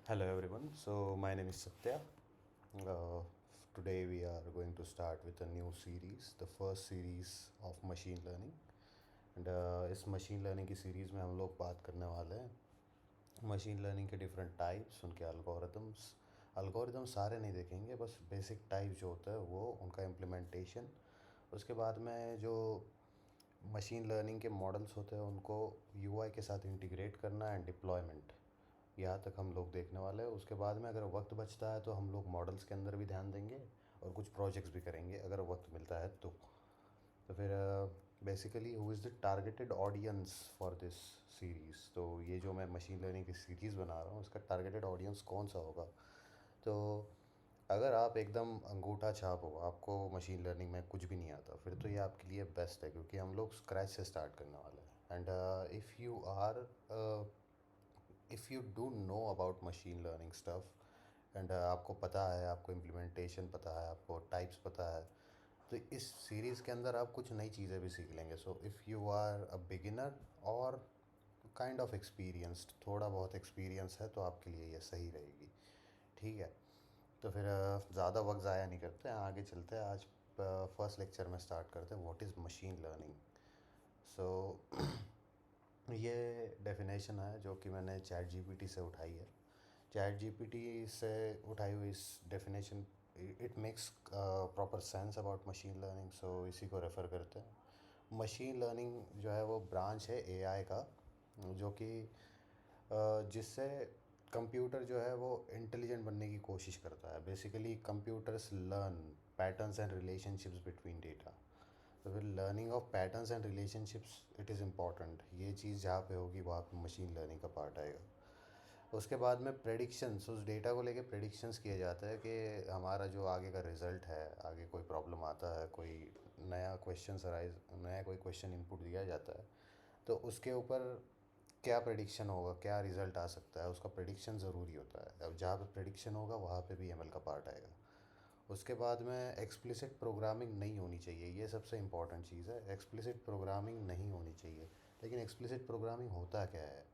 Hello everyone. So my name is Satya. Uh, Today we are going to start with a new series, the first series of machine learning. And इस machine learning की series में हम लोग बात करने वाले हैं machine learning के डिफरेंट टाइप्स, उनके अल्गोरिदम्स सारे नहीं देखेंगे, बस बेसिक टाइप जो होता है वो उनका इम्प्लीमेंटेशन। उसके बाद में जो मशीन लर्निंग के मॉडल्स होते हैं उनको यूआई के साथ इंटीग्रेट करना एंड डिप्लॉयमेंट, यहाँ तक हम लोग देखने वाले हैं। उसके बाद में अगर वक्त बचता है तो हम लोग मॉडल्स के अंदर भी ध्यान देंगे और कुछ प्रोजेक्ट्स भी करेंगे अगर वक्त मिलता है तो फिर basically who is the targeted audience for this series. तो ये जो मैं मशीन लर्निंग की सीरीज़ बना रहा हूँ इसका टारगेटेड ऑडियंस कौन सा होगा। तो अगर आप एकदम अंगूठा छाप हो, आपको मशीन लर्निंग में कुछ भी नहीं आता, फिर तो ये आपके लिए बेस्ट है क्योंकि हम लोग स्क्रैच से स्टार्ट करने वाले हैं। And if you do know about machine learning stuff and आपको पता है, आपको इम्प्लीमेंटेशन पता है, आपको टाइप्स पता है, तो इस सीरीज़ के अंदर आप कुछ नई चीज़ें भी सीख लेंगे। So if you are a beginner और काइंड ऑफ एक्सपीरियंस्ड, थोड़ा बहुत एक्सपीरियंस है, तो आपके लिए ये सही रहेगी। ठीक है, तो फिर ज़्यादा वक्त ज़ाया नहीं करते हैं, आगे चलते हैं। आज फर्स्ट लेक्चर में स्टार्ट करते हैं व्हाट इज़ मशीन लर्निंग। सो ये डेफिनेशन है जो कि मैंने चैट जीपीटी से उठाई है। चैट जीपीटी से उठाई हुई इस definition, it makes proper sense about machine learning, so इसी को रेफ़र करते हैं। मशीन लर्निंग जो है वो ब्रांच है एआई का, जो कि जिससे कंप्यूटर जो है वो इंटेलिजेंट बनने की कोशिश करता है। Basically computers learn patterns and relationships between data. तो फिर learning of patterns and relationships it is important. ये चीज़ जहाँ पे होगी वहाँ पे मशीन लर्निंग का पार्ट आएगा। उसके बाद में प्रेडिक्शंस, उस डेटा को लेके प्रेडिक्शंस किया जाता है कि हमारा जो आगे का रिज़ल्ट है, आगे कोई प्रॉब्लम आता है, कोई नया क्वेश्चन अराइज, नया कोई क्वेश्चन इनपुट दिया जाता है, तो उसके ऊपर क्या प्रेडिक्शन होगा, क्या रिज़ल्ट आ सकता है, उसका प्रेडिक्शन ज़रूरी होता है। अब जहाँ पे प्रेडिक्शन होगा वहाँ पे भी एमएल का पार्ट आएगा। उसके बाद में एक्सप्लिसिट प्रोग्रामिंग नहीं होनी चाहिए, ये सबसे इम्पॉर्टेंट चीज़ है। एक्सप्लिसिट प्रोग्रामिंग नहीं होनी चाहिए। लेकिन एक्सप्लिसिट प्रोग्रामिंग होता क्या है?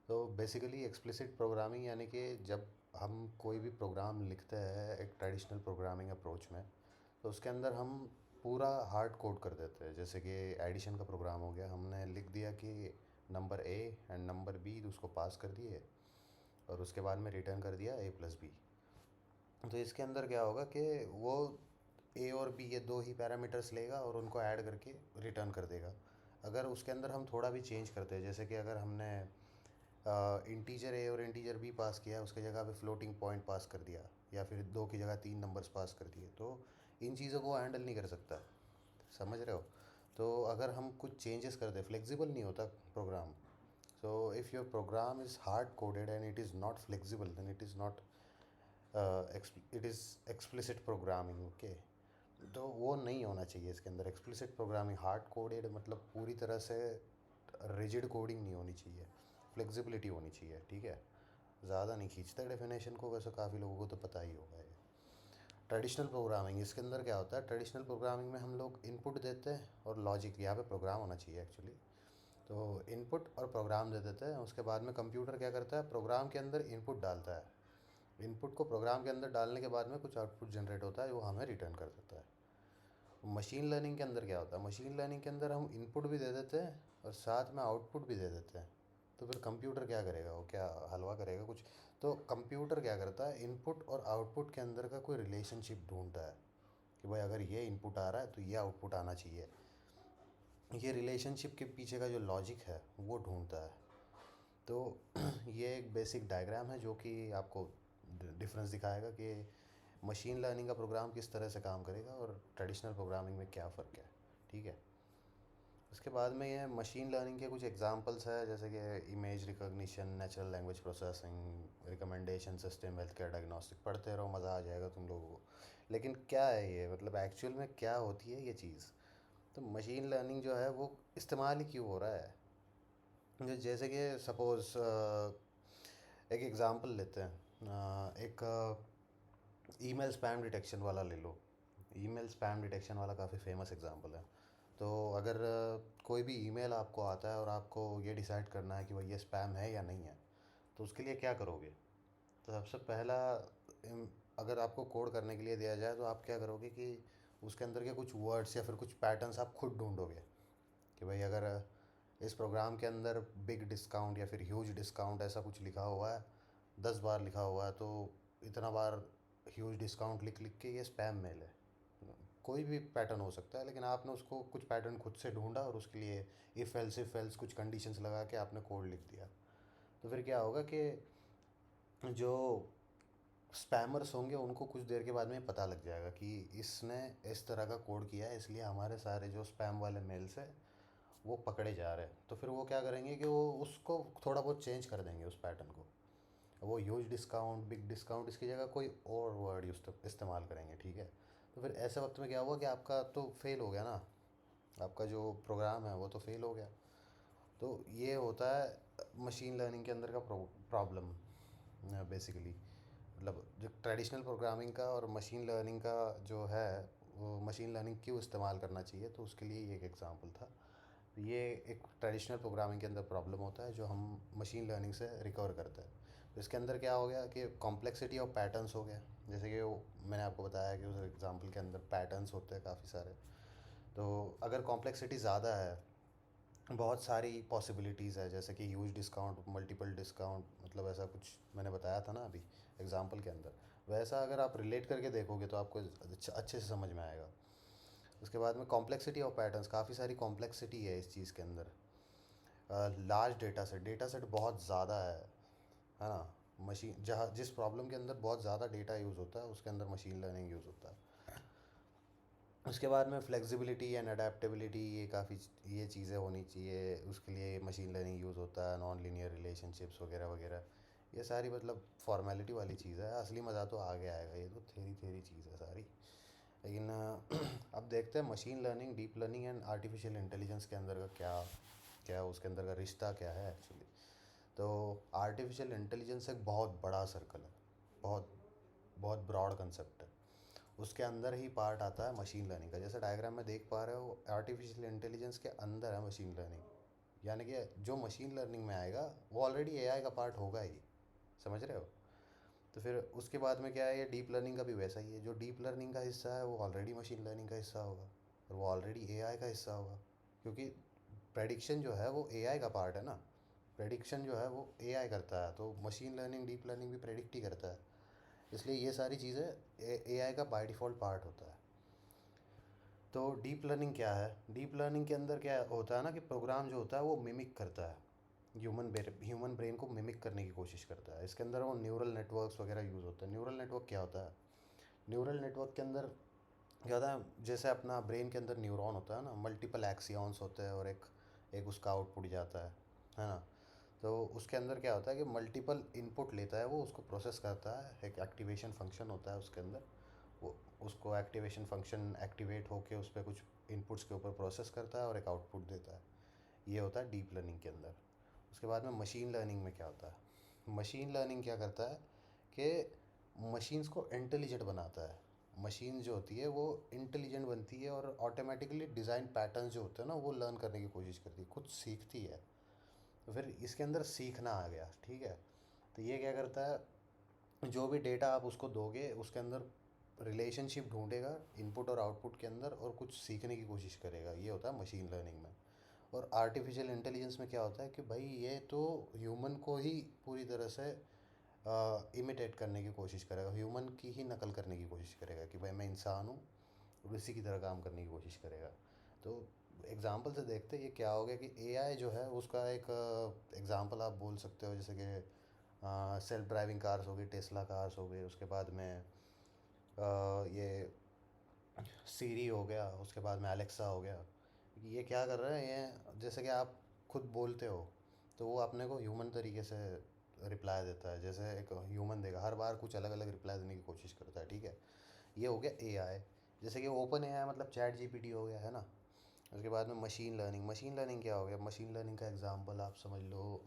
तो बेसिकली एक्सप्लिसिट प्रोग्रामिंग यानी कि जब हम कोई भी प्रोग्राम लिखते हैं एक ट्रेडिशनल प्रोग्रामिंग अप्रोच में, तो उसके अंदर हम पूरा हार्ड कोड कर देते हैं। जैसे कि एडिशन का प्रोग्राम हो गया, हमने लिख दिया कि number A and number B, तो उसको पास कर दिए और उसके बाद में रिटर्न कर दिया ए प्लस बी। तो इसके अंदर क्या होगा कि वो ए और बी ये दो ही पैरामीटर्स लेगा और उनको ऐड करके रिटर्न कर देगा। अगर उसके अंदर हम थोड़ा भी चेंज करते हैं, जैसे कि अगर हमने इंटीजर ए और इंटीजर बी पास किया, उसके जगह पे फ्लोटिंग पॉइंट पास कर दिया, या फिर दो की जगह तीन नंबर्स पास कर दिए, तो इन चीज़ों को हैंडल नहीं कर सकता। समझ रहे हो? तो अगर हम कुछ चेंजेस कर दें, फ्लेक्सिबल नहीं होता program. So if your program is hard coded and it is not flexible, then it is not it is explicit programming. Okay, तो वो नहीं होना चाहिए इसके अंदर। एक्सप्लिसिट प्रोग्रामिंग हार्ड कोडेड मतलब पूरी तरह से रिजिड कोडिंग नहीं होनी चाहिए, फ्लेक्सिबिलिटी होनी चाहिए। ठीक है, ज़्यादा नहीं खींचता डेफिनेशन को, वैसे काफ़ी लोगों को तो पता ही होगा ये। ट्रेडिशनल प्रोग्रामिंग, इसके अंदर क्या होता है? ट्रेडिशनल प्रोग्रामिंग में हम लोग इनपुट देते हैं और लॉजिक, यहाँ पे प्रोग्राम होना चाहिए एक्चुअली। तो इनपुट और प्रोग्राम दे देते हैं, उसके बाद में कंप्यूटर क्या करता है, प्रोग्राम के अंदर इनपुट डालता है। इनपुट को प्रोग्राम के अंदर डालने के बाद में कुछ आउटपुट जनरेट होता है, वो हमें रिटर्न कर देता है। मशीन लर्निंग के अंदर क्या होता है? मशीन लर्निंग के अंदर हम इनपुट भी दे देते हैं और साथ में आउटपुट भी दे देते हैं। तो फिर कंप्यूटर क्या करेगा? वो क्या हलवा करेगा कुछ? तो कंप्यूटर क्या करता है, इनपुट और आउटपुट के अंदर का कोई रिलेशनशिप ढूंढता है कि भाई अगर ये इनपुट आ रहा है तो ये आउटपुट आना चाहिए। ये रिलेशनशिप के पीछे का जो लॉजिक है वो ढूंढता है। तो ये एक बेसिक डायग्राम है जो कि आपको डिफरेंस दिखाएगा कि मशीन लर्निंग का प्रोग्राम किस तरह से काम करेगा और ट्रेडिशनल प्रोग्रामिंग में क्या फ़र्क है। ठीक है, उसके बाद में ये मशीन लर्निंग के कुछ एग्जांपल्स है, जैसे कि image recognition, natural language processing, recommendation system, health care diagnostic. पढ़ते रहो, मज़ा आ जाएगा तुम लोगों को। लेकिन क्या है ये, मतलब एक्चुअल में क्या होती है ये चीज़? तो मशीन लर्निंग जो है वो इस्तेमाल ही क्यों हो रहा है? जैसे कि सपोज़ एक एग्ज़ाम्पल लेते हैं, एक ईमेल स्पैम डिटेक्शन वाला ले लो। ईमेल स्पैम डिटेक्शन वाला काफ़ी फेमस एग्जांपल है। तो अगर कोई भी ईमेल आपको आता है और आपको ये डिसाइड करना है कि भाई ये स्पैम है या नहीं है, तो उसके लिए क्या करोगे? तो सबसे पहला अगर आपको कोड करने के लिए दिया जाए तो आप क्या करोगे कि उसके अंदर के कुछ वर्ड्स या फिर कुछ पैटर्न्स आप खुद ढूंढोगे कि भाई अगर इस प्रोग्राम के अंदर बिग डिस्काउंट या फिर ह्यूज डिस्काउंट ऐसा कुछ लिखा हुआ है, 10 बार लिखा हुआ है, तो इतना बार ह्यूज डिस्काउंट लिख लिख के ये स्पैम मेल है। कोई भी पैटर्न हो सकता है, लेकिन आपने उसको कुछ पैटर्न खुद से ढूंढा और उसके लिए इफ़ एल्स कुछ कंडीशंस लगा के आपने कोड लिख दिया। तो फिर क्या होगा कि जो स्पैमर्स होंगे उनको कुछ देर के बाद में पता लग जाएगा कि इसने इस तरह का कोड किया है, इसलिए हमारे सारे जो स्पैम वाले मेल्स है वो पकड़े जा रहे हैं। तो फिर वो क्या करेंगे कि वो उसको थोड़ा बहुत चेंज कर देंगे उस पैटर्न को। वो ह्यूज डिस्काउंट बिग डिस्काउंट इसकी जगह कोई और वर्ड इस्तेमाल करेंगे, ठीक है। तो फिर ऐसे वक्त में क्या हुआ कि आपका तो फेल हो गया ना, आपका जो प्रोग्राम है वो तो फेल हो गया। तो ये होता है मशीन लर्निंग के अंदर का प्रॉब्लम बेसिकली। मतलब जो ट्रेडिशनल प्रोग्रामिंग का और मशीन लर्निंग का जो है, वो मशीन लर्निंग क्यों इस्तेमाल करना चाहिए, तो उसके लिए ये एक एग्जांपल था। ये एक ट्रेडिशनल प्रोग्रामिंग के अंदर प्रॉब्लम होता है जो हम मशीन लर्निंग से रिकवर करते हैं। तो इसके अंदर क्या हो गया कि कॉम्प्लेक्सिटी ऑफ पैटर्न्स हो गया। जैसे कि वो मैंने आपको बताया कि उस एग्जांपल के अंदर पैटर्न्स होते हैं काफ़ी सारे। तो अगर कॉम्प्लेक्सिटी ज़्यादा है, बहुत सारी पॉसिबिलिटीज़ है, जैसे कि ह्यूज डिस्काउंट, मल्टीपल डिस्काउंट, मतलब ऐसा कुछ मैंने बताया था ना अभी एग्जांपल के अंदर। वैसा अगर आप रिलेट करके देखोगे तो आपको अच्छे से समझ में आएगा। उसके बाद में कॉम्प्लेक्सिटी ऑफ पैटर्न्स, काफ़ी सारी कॉम्प्लेक्सिटी है इस चीज़ के अंदर। लार्ज डेटा सेट बहुत ज़्यादा है ना। मशीन जहाँ जिस प्रॉब्लम के अंदर बहुत ज़्यादा डेटा यूज़ होता है उसके अंदर मशीन लर्निंग यूज़ होता है। उसके बाद में फ्लेक्सिबिलिटी एंड अडेप्टेबिलिटी, ये काफ़ी ये चीज़ें होनी चाहिए, उसके लिए मशीन लर्निंग यूज़ होता है। नॉन लीनियर रिलेशनशिप्स वगैरह वगैरह, ये सारी मतलब फॉर्मेलिटी वाली चीज़ है। असली मज़ा तो आगे आएगा, ये तो थेरी थेरी चीज़ है सारी। लेकिन अब देखते हैं machine learning, deep learning and artificial intelligence के अंदर का क्या क्या उसके अंदर का रिश्ता क्या है एक्चुअली। तो आर्टिफिशियल इंटेलिजेंस एक बहुत बड़ा सर्कल है, बहुत बहुत ब्रॉड कंसेप्ट है। उसके अंदर ही पार्ट आता है मशीन लर्निंग का। जैसे डायग्राम में देख पा रहे हो, आर्टिफिशियल इंटेलिजेंस के अंदर है मशीन लर्निंग। यानी कि जो मशीन लर्निंग में आएगा वो ऑलरेडी एआई का पार्ट होगा ही, समझ रहे हो। तो फिर उसके बाद में क्या है, ये डीप लर्निंग का भी वैसा ही है। जो डीप लर्निंग का हिस्सा है वो ऑलरेडी मशीन लर्निंग का हिस्सा होगा, और वो ऑलरेडी एआई का हिस्सा होगा। क्योंकि प्रेडिक्शन जो है वो एआई का पार्ट है ना। प्रेडिक्शन जो है वो एआई करता है, तो मशीन लर्निंग डीप लर्निंग भी प्रेडिक्ट ही करता है। इसलिए ये सारी चीज़ें एआई का बाय डिफ़ॉल्ट पार्ट होता है। तो डीप लर्निंग क्या है, डीप लर्निंग के अंदर क्या होता है ना कि प्रोग्राम जो होता है वो मिमिक करता है, ह्यूमन ब्रेन को मिमिक करने की कोशिश करता है। इसके अंदर वो न्यूरल नेटवर्क्स वगैरह यूज़ होता है। न्यूरल नेटवर्क क्या होता है, न्यूरल नेटवर्क के अंदर क्या होता है, जैसे अपना ब्रेन के अंदर न्यूरॉन होता है ना, मल्टीपल एक्सियॉन्स होते हैं और एक एक उसका आउटपुट जाता है ना। तो उसके अंदर क्या होता है कि मल्टीपल इनपुट लेता है वो, उसको प्रोसेस करता है, एक एक्टिवेशन फंक्शन होता है उसके अंदर। वो उसको एक्टिवेशन फंक्शन एक्टिवेट होके उस पर कुछ इनपुट्स के ऊपर प्रोसेस करता है और एक आउटपुट देता है। ये होता है डीप लर्निंग के अंदर। उसके बाद में मशीन लर्निंग में क्या होता है, मशीन लर्निंग क्या करता है कि मशीन्स को इंटेलिजेंट बनाता है। मशीन जो होती है वो इंटेलिजेंट बनती है और ऑटोमेटिकली डिज़ाइन पैटर्न्स जो होते हैं ना वो लर्न करने की कोशिश करती है, खुद सीखती है। तो फिर इसके अंदर सीखना आ गया, ठीक है। तो ये क्या करता है, जो भी डेटा आप उसको दोगे उसके अंदर रिलेशनशिप ढूंढेगा इनपुट और आउटपुट के अंदर, और कुछ सीखने की कोशिश करेगा। ये होता है मशीन लर्निंग में। और आर्टिफिशियल इंटेलिजेंस में क्या होता है कि भाई ये तो ह्यूमन को ही पूरी तरह से इमिटेट करने की कोशिश करेगा, ह्यूमन की ही नकल करने की कोशिश करेगा कि भाई मैं इंसान हूँ, और इसी की तरह काम करने की कोशिश करेगा। तो एग्ज़ाम्पल से देखते ये क्या हो गया कि एआई जो है उसका एक एग्ज़ाम्पल आप बोल सकते हो, जैसे कि सेल्फ ड्राइविंग कार्स हो गई, टेस्ला कार्स हो गई। उसके बाद में ये सीरी हो गया, उसके बाद में एलेक्सा हो गया। ये क्या कर रहे हैं, ये जैसे कि आप खुद बोलते हो तो वो अपने को ह्यूमन तरीके से रिप्लाई देता है, जैसे एक ह्यूमन देगा, हर बार कुछ अलग अलग रिप्लाई देने की कोशिश करता है, ठीक है। ये हो गया एआई। जैसे कि ओपन एआई मतलब चैट जीपीटी हो गया, है ना। उसके बाद में मशीन लर्निंग, मशीन लर्निंग क्या हो गया, मशीन लर्निंग का एग्जांपल आप समझ लो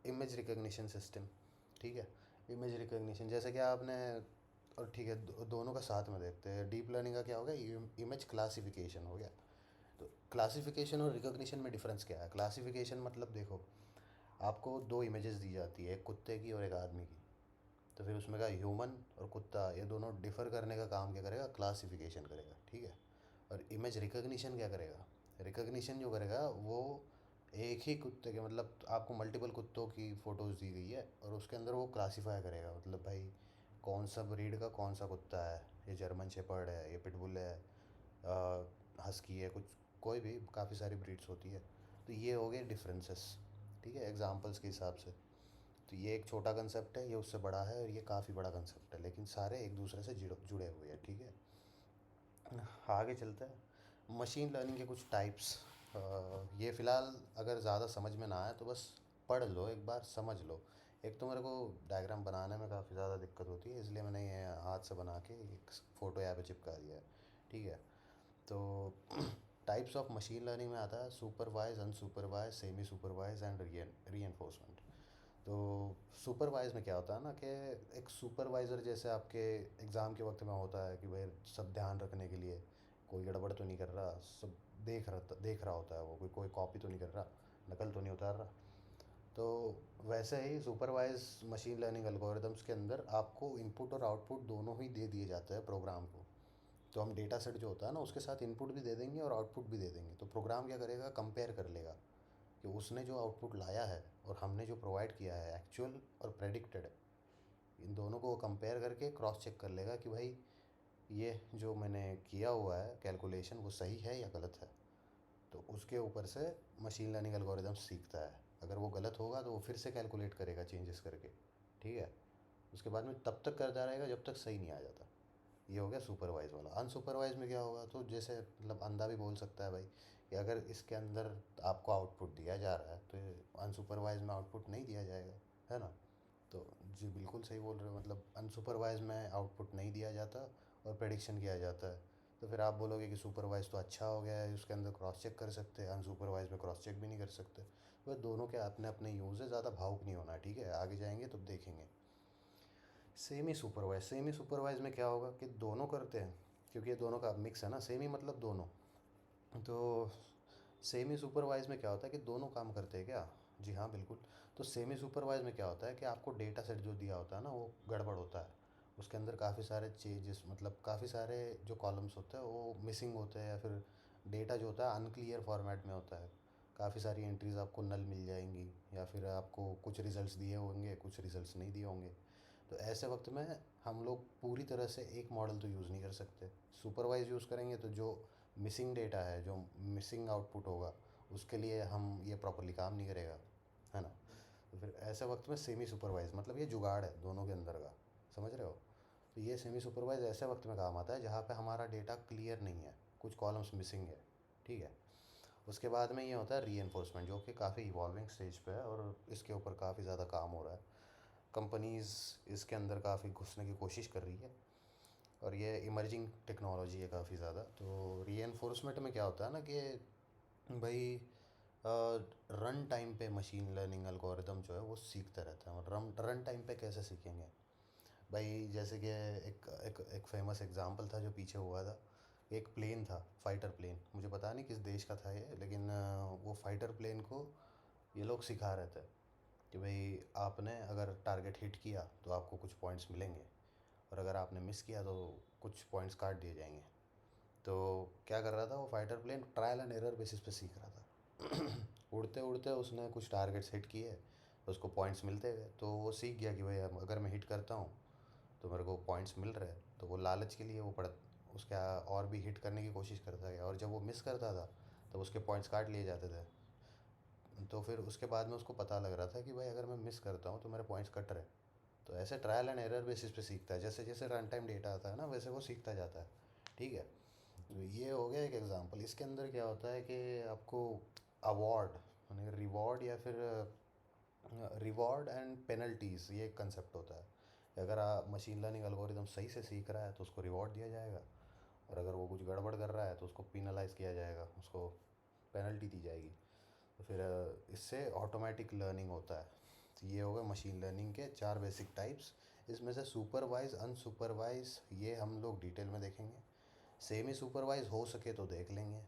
इमेज रिकग्निशन सिस्टम, ठीक है। इमेज रिकग्निशन जैसे कि आपने, और ठीक है दोनों का साथ में देखते हैं। डीप लर्निंग का क्या हो गया, इमेज क्लासिफिकेशन हो गया। तो क्लासिफिकेशन और रिकग्निशन में डिफरेंस क्या है। क्लासिफिकेशन मतलब देखो, आपको दो इमेजेस दी जाती है, एक कुत्ते की और एक आदमी की। तो फिर उसमें का ह्यूमन और कुत्ता ये दोनों डिफ़र करने का काम क्या करेगा, क्लासिफिकेशन करेगा, ठीक है। और इमेज रिकग्निशन क्या करेगा, रिकग्निशन जो करेगा वो एक ही कुत्ते के, मतलब आपको मल्टीपल कुत्तों की फ़ोटोज़ दी गई है और उसके अंदर वो क्लासीफाई करेगा, मतलब भाई कौन सा ब्रीड का कौन सा कुत्ता है, ये जर्मन शेपर्ड है, ये पिटबुल है, हस्की है, कुछ कोई भी काफ़ी सारी ब्रीड्स होती है। तो ये हो गए डिफरेंसेस, ठीक है, एग्जांपल्स के हिसाब से। तो ये एक छोटा कंसेप्ट है, ये उससे बड़ा है, और ये काफ़ी बड़ा कंसेप्ट है, लेकिन सारे एक दूसरे से जुड़े हुए हैं, ठीक है। आगे चलते हैं, मशीन लर्निंग के कुछ टाइप्स। ये फ़िलहाल अगर ज़्यादा समझ में ना आए तो बस पढ़ लो एक बार, समझ लो। एक तो मेरे को डायग्राम बनाने में काफ़ी ज़्यादा दिक्कत होती है, इसलिए मैंने ये हाथ से बना के एक फ़ोटो यहाँ पे चिपका दिया है, ठीक है। तो टाइप्स ऑफ मशीन लर्निंग में आता है supervise, unsupervise, semi supervise and री तो सुपरवाइज में क्या होता है ना कि एक सुपरवाइज़र जैसे आपके एग्ज़ाम के वक्त में होता है कि भाई सब ध्यान रखने के लिए, कोई गड़बड़ तो नहीं कर रहा, सब देख रहा होता है वो, कोई कोई कॉपी तो नहीं कर रहा, नकल तो नहीं उतार रहा। तो वैसे ही सुपरवाइज मशीन लर्निंग एल्गोरिदम्स के अंदर आपको इनपुट और आउटपुट दोनों ही दे दिए जाते हैं प्रोग्राम को। तो हम डेटा सेट जो होता है ना उसके साथ इनपुट भी दे देंगे और आउटपुट भी दे देंगे, तो प्रोग्राम क्या करेगा, कंपेयर कर लेगा कि उसने जो आउटपुट लाया है और हमने जो प्रोवाइड किया है एक्चुअल और प्रेडिक्टेड, इन दोनों को कंपेयर करके क्रॉस चेक कर लेगा कि भाई ये जो मैंने किया हुआ है कैलकुलेशन वो सही है या गलत है। तो उसके ऊपर से मशीन लर्निंग एल्गोरिदम सीखता है, अगर वो गलत होगा तो वो फिर से कैलकुलेट करेगा चेंजेस करके, ठीक है। उसके बाद में तब तक करता रहेगा जब तक सही नहीं आ जाता। ये हो गया सुपरवाइज वाला। अनसुपरवाइज में क्या होगा, तो जैसे मतलब अंधा भी बोल सकता है भाई कि अगर इसके अंदर आपको आउटपुट दिया जा रहा है तो अनसुपरवाइज में आउटपुट नहीं दिया जाएगा, है ना। तो जी बिल्कुल सही बोल रहे हो, मतलब अनसुपरवाइज में आउटपुट नहीं दिया जाता और प्रेडिक्शन किया जाता है। तो फिर आप बोलोगे कि सुपरवाइज तो अच्छा हो गया है, उसके अंदर क्रॉस चेक कर सकते हैं, अनसुपरवाइज में क्रॉस चेक भी नहीं कर सकते। तो दोनों के अपने अपने यूज़ है, ज़्यादा भावुक नहीं होना, ठीक है। आगे जाएंगे तो देखेंगे। सेमी सुपरवाइज में क्या होगा कि दोनों करते हैं, क्योंकि ये दोनों का मिक्स है ना, सेमी मतलब दोनों। तो सेमी सुपरवाइज में क्या होता है कि दोनों काम करते हैं क्या, जी हाँ बिल्कुल। तो सेमी सुपरवाइज में क्या होता है कि आपको डेटा सेट जो दिया होता है ना वो गड़बड़ होता है, उसके अंदर काफ़ी सारे चेंजेस, मतलब काफ़ी सारे जो कॉलम्स होते हैं वो मिसिंग होते हैं, या फिर डेटा जो होता है अनक्लियर फॉर्मेट में होता है। काफ़ी सारी एंट्रीज आपको नल मिल जाएंगी, या फिर आपको कुछ रिजल्ट्स दिए होंगे, कुछ रिजल्ट्स नहीं दिए होंगे। तो ऐसे वक्त में हम लोग पूरी तरह से एक मॉडल तो यूज़ नहीं कर सकते। सुपरवाइज यूज़ करेंगे तो जो मिसिंग डेटा है, जो मिसिंग आउटपुट होगा, उसके लिए हम ये प्रॉपरली काम नहीं करेगा, है ना। तो फिर ऐसे वक्त में सेमी सुपरवाइज मतलब ये जुगाड़ है दोनों के अंदर का, समझ रहे हो। तो ये सेमी सुपरवाइज ऐसे वक्त में काम आता है जहाँ पे हमारा डेटा क्लियर नहीं है, कुछ कॉलम्स मिसिंग है, ठीक है। उसके बाद में ये होता है री एनफोर्समेंट, जो कि काफ़ी इवॉल्विंग स्टेज पे है और इसके ऊपर काफ़ी ज़्यादा काम हो रहा है। कंपनीज़ इसके अंदर काफ़ी घुसने की कोशिश कर रही है, और ये इमर्जिंग टेक्नोलॉजी है काफ़ी ज़्यादा। तो री में क्या होता है ना कि भाई रन टाइम पे मशीन लर्निंग एल्गोरिदम जो है वो सीखता रहता है। और रन रन टाइम पे कैसे सीखेंगे भाई, जैसे कि एक फेमस एग्जांपल था जो पीछे हुआ था। एक प्लेन था, फाइटर प्लेन, मुझे पता नहीं किस देश का था ये, लेकिन वो फाइटर प्लेन को ये लोग सिखा रहे थे कि भाई आपने अगर टारगेट हिट किया तो आपको कुछ पॉइंट्स मिलेंगे, और अगर आपने मिस किया तो कुछ पॉइंट्स काट दिए जाएंगे। तो क्या कर रहा था वो fighter plane, trial and error basis पे सीख रहा था। उड़ते उड़ते उसने कुछ टारगेट्स हिट किए, तो उसको पॉइंट्स मिलते गए, तो वो सीख गया कि भाई अब अगर मैं हिट करता हूँ तो मेरे को पॉइंट्स मिल रहे हैं। तो वो लालच के लिए वो उसका और भी हिट करने की कोशिश करता गया, और जब वो मिस करता था तब उसके पॉइंट्स काट लिए जाते थे। तो फिर उसके बाद में उसको पता लग रहा था कि भाई अगर मैं मिस करता हूँ तो मेरे पॉइंट्स कट रहे। तो ऐसे ट्रायल एंड एरर बेसिस पे सीखता है, जैसे जैसे रन टाइम डेटा आता है ना वैसे वो सीखता जाता है, ठीक है। तो ये हो गया एक एग्जांपल। इसके अंदर क्या होता है कि आपको अवार्ड, यानी रिवॉर्ड, या फिर रिवॉर्ड एंड पेनल्टीज़, ये एक कंसेप्ट होता है। अगर आप मशीन लर्निंग एल्गोरिदम सही से सीख रहा है तो उसको रिवॉर्ड दिया जाएगा, और अगर वो कुछ गड़बड़ कर रहा है तो उसको पिनलाइज किया जाएगा, उसको पेनल्टी दी जाएगी। तो फिर इससे ऑटोमेटिक लर्निंग होता है। तो ये हो गए मशीन लर्निंग के चार बेसिक टाइप्स। इसमें से सुपरवाइज, अनसुपरवाइज ये हम लोग डिटेल में देखेंगे। सेमी सुपरवाइज हो सके तो देख लेंगे।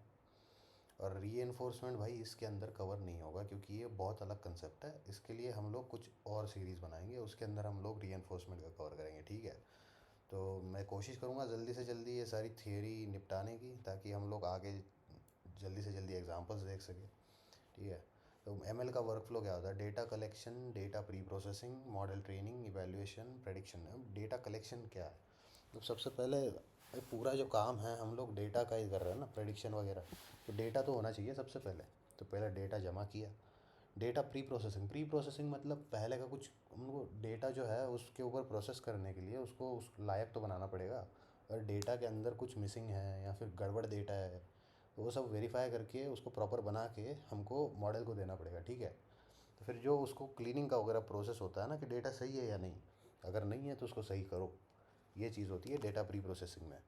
और रीएनफोर्समेंट भाई इसके अंदर कवर नहीं होगा, क्योंकि ये बहुत अलग कंसेप्ट है। इसके लिए हम लोग कुछ और सीरीज़ बनाएंगे, उसके अंदर हम लोग रीएनफोर्समेंट का कवर करेंगे, ठीक है। तो मैं कोशिश करूँगा जल्दी से जल्दी ये सारी थियरी निपटाने की, ताकि हम लोग आगे जल्दी से जल्दी एग्जांपल्स देख सकें, ठीक है। तो एमएल का वर्क फ्लो क्या होता है? Data collection, data pre processing, model training, evaluation, prediction. अब डेटा कलेक्शन क्या है? तो सबसे पहले भाई पूरा जो काम है हम लोग डेटा का ही कर रहे हैं ना, प्रेडिक्शन वगैरह। तो डेटा तो होना चाहिए सबसे पहले। तो पहले डेटा जमा किया। Data pre processing, pre processing मतलब पहले का कुछ उनको डेटा जो है उसके ऊपर प्रोसेस करने के लिए उसको उस लायक तो बनाना पड़ेगा। अगर डेटा के अंदर कुछ मिसिंग है या फिर गड़बड़ डेटा है, तो वो सब वेरीफाई करके उसको प्रॉपर बना के हमको मॉडल को देना पड़ेगा, ठीक है। तो फिर जो उसको क्लीनिंग का वगैरह प्रोसेस होता है ना, कि डेटा सही है या नहीं, अगर नहीं है तो उसको सही करो, ये चीज़ होती है डेटा प्री प्रोसेसिंग में।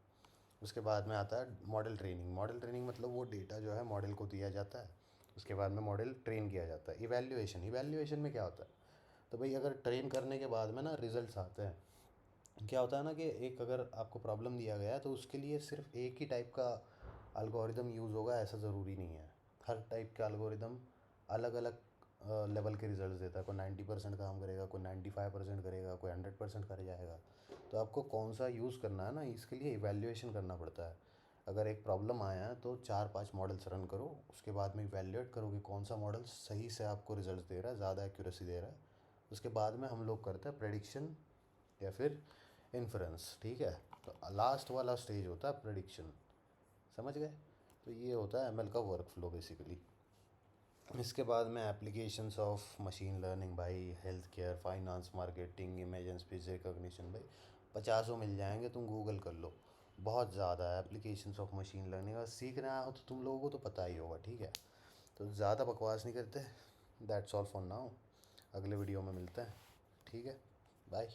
उसके बाद में आता है मॉडल ट्रेनिंग। मॉडल ट्रेनिंग मतलब वो डेटा जो है मॉडल को दिया जाता है, उसके बाद में मॉडल ट्रेन किया जाता है। इवैल्यूएशन, इवैल्यूएशन में क्या होता है? तो भाई अगर ट्रेन करने के बाद में ना रिजल्ट्स आते हैं, क्या होता है ना कि एक अगर आपको प्रॉब्लम दिया गया है तो उसके लिए सिर्फ एक ही टाइप का अल्गोरिदम यूज़ होगा ऐसा ज़रूरी नहीं है। हर टाइप का अल्गोरिदम अलग अलग लेवल के रिजल्ट्स देता है। कोई 90% काम करेगा, कोई 95% करेगा, कोई 100% कर जाएगा। तो आपको कौन सा यूज़ करना है ना, इसके लिए इवैल्यूएशन करना पड़ता है। अगर एक प्रॉब्लम आया है तो 4-5 मॉडल्स रन करो, उसके बाद में इवैल्यूएट करो कि कौन सा मॉडल सही से आपको रिजल्ट्स दे रहा है, ज़्यादा एक्यूरेसी दे रहा है। उसके बाद में हम लोग करते हैं प्रेडिक्शन या फिर इन्फ्रेंस, ठीक है। तो लास्ट वाला स्टेज होता है प्रेडिक्शन, समझ गए? तो ये होता है एमएल का वर्क फ्लो बेसिकली। इसके बाद में एप्लीकेशंस ऑफ मशीन लर्निंग भाई, health care, finance, marketing, image speech recognition, भाई पचासों मिल जाएंगे, तुम गूगल कर लो। बहुत ज़्यादा है एप्लीकेशंस ऑफ मशीन लर्निंग। अगर सीखना हो तो तुम लोगों को तो पता ही होगा, ठीक है। तो ज़्यादा बकवास नहीं करते। That's all for now. अगले वीडियो में मिलते हैं, ठीक है। बाय।